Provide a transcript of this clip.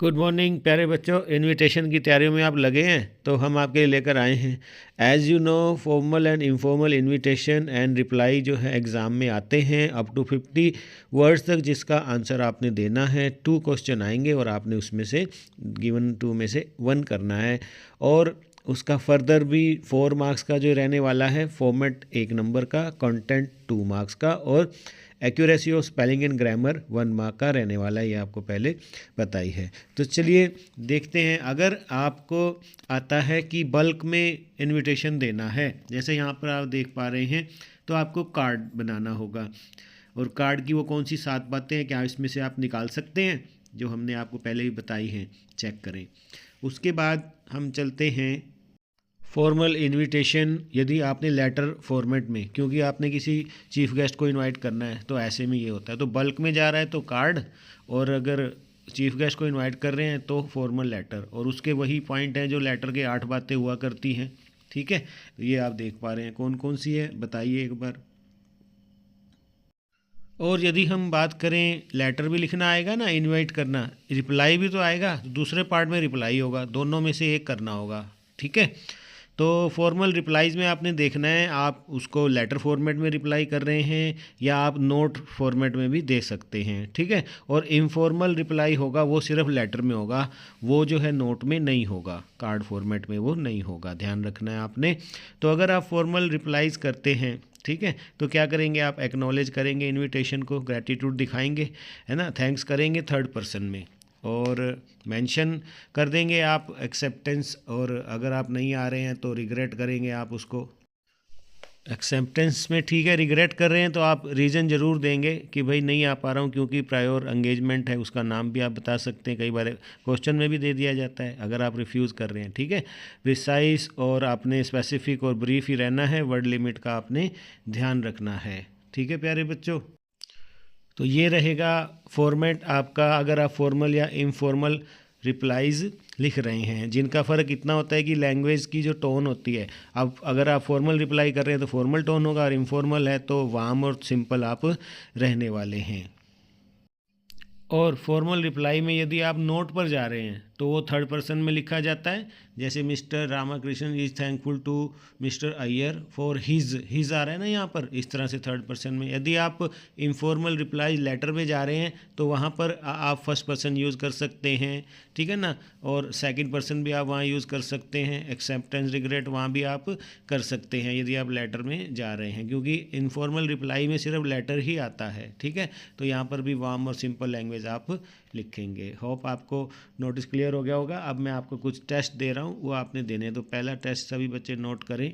Good morning प्यारे बच्चों। Invitation की तैयारियों में आप लगे हैं तो हम आपके लिए लेकर आए हैं। As you know, formal and informal invitation and reply जो है एग्ज़ाम में आते हैं अप टू 50 वर्ड्स तक, जिसका आंसर आपने देना है। 2 क्वेश्चन आएंगे और आपने उसमें से गिवन 2 में से 1 करना है। और उसका फर्दर भी 4 मार्क्स का जो रहने वाला है, फॉर्मेट 1 नंबर का, कंटेंट 2 मार्क्स का और accuracy of spelling and grammar 1 mark का रहने वाला है। ये आपको पहले बताई है। तो चलिए देखते हैं। अगर आपको आता है कि बल्क में इनविटेशन देना है, जैसे यहाँ पर आप देख पा रहे हैं, तो आपको कार्ड बनाना होगा। और कार्ड की वो कौन सी 7 बातें हैं, क्या इसमें से आप निकाल सकते हैं जो हमने आपको पहले ही बताई हैं? चेक करें। उसके बाद हम चलते हैं फॉर्मल इनविटेशन। यदि आपने लेटर फॉर्मेट में, क्योंकि आपने किसी चीफ गेस्ट को इनवाइट करना है तो ऐसे में ये होता है। तो बल्क में जा रहा है तो कार्ड, और अगर चीफ गेस्ट को इनवाइट कर रहे हैं तो फॉर्मल लेटर। और उसके वही पॉइंट हैं जो लेटर के 8 बातें हुआ करती हैं। ठीक है, तो ये आप देख पा रहे हैं कौन कौन सी है, बताइए एक बार। और यदि हम बात करें, लेटर भी लिखना आएगा ना, इनवाइट करना, रिप्लाई भी तो आएगा, तो दूसरे पार्ट में रिप्लाई होगा, दोनों में से एक करना होगा। ठीक है, तो फॉर्मल रिप्लाईज़ में आपने देखना है आप उसको लेटर फॉर्मेट में रिप्लाई कर रहे हैं या आप नोट फॉर्मेट में भी दे सकते हैं। ठीक है, और इनफॉर्मल रिप्लाई होगा वो सिर्फ लेटर में होगा, वो जो है नोट में नहीं होगा, कार्ड फॉर्मेट में वो नहीं होगा, ध्यान रखना है आपने। तो अगर आप फॉर्मल रिप्लाईज़ करते हैं, ठीक है, तो क्या करेंगे आप? एक्नॉलेज करेंगे इनविटेशन को, ग्रैटिट्यूड दिखाएंगे, है ना, थैंक्स करेंगे 3rd पर्सन में, और मेंशन कर देंगे आप एक्सेप्टेंस। और अगर आप नहीं आ रहे हैं तो रिग्रेट करेंगे आप उसको। एक्सेप्टेंस में ठीक है, रिग्रेट कर रहे हैं तो आप रीज़न ज़रूर देंगे कि भाई नहीं आ पा रहा हूँ क्योंकि प्रायोर एंगेजमेंट है, उसका नाम भी आप बता सकते हैं। कई बार क्वेश्चन में भी दे दिया जाता है अगर आप रिफ्यूज़ कर रहे हैं। ठीक है, प्रिसाइज और आपने स्पेसिफिक और ब्रीफ ही रहना है, वर्ड लिमिट का आपने ध्यान रखना है। ठीक है प्यारे बच्चों, तो ये रहेगा फॉर्मेट आपका। अगर आप फॉर्मल या इनफॉर्मल रिप्लाईज़ लिख रहे हैं, जिनका फ़र्क इतना होता है कि लैंग्वेज की जो टोन होती है। अब अगर आप फॉर्मल रिप्लाई कर रहे हैं तो फॉर्मल टोन होगा, और इनफॉर्मल है तो वार्म और सिंपल आप रहने वाले हैं। और फॉर्मल रिप्लाई में यदि आप नोट पर जा रहे हैं तो वो 3rd पर्सन में लिखा जाता है। जैसे mister Ramakrishnan is thankful to mister Iyer for his आ रहा है ना यहाँ पर, इस तरह से 3rd पर्सन में। यदि आप इनफॉर्मल रिप्लाई लेटर में जा रहे हैं तो वहाँ पर आप 1st पर्सन यूज़ कर सकते हैं। ठीक है ना, और 2nd पर्सन भी आप वहाँ यूज़ कर सकते हैं। एक्सेप्टेंस, रिग्रेट वहाँ भी आप कर सकते हैं यदि आप लेटर में जा रहे हैं, क्योंकि इनफॉर्मल रिप्लाई में सिर्फ लेटर ही आता है। ठीक है, तो यहाँ पर भी वार्म और सिंपल लैंग्वेज आप लिखेंगे। होप आपको नोटिस क्लियर हो गया होगा। अब मैं आपको कुछ टेस्ट दे रहा हूँ, वो आपने देने हैं। तो पहला टेस्ट सभी बच्चे नोट करें।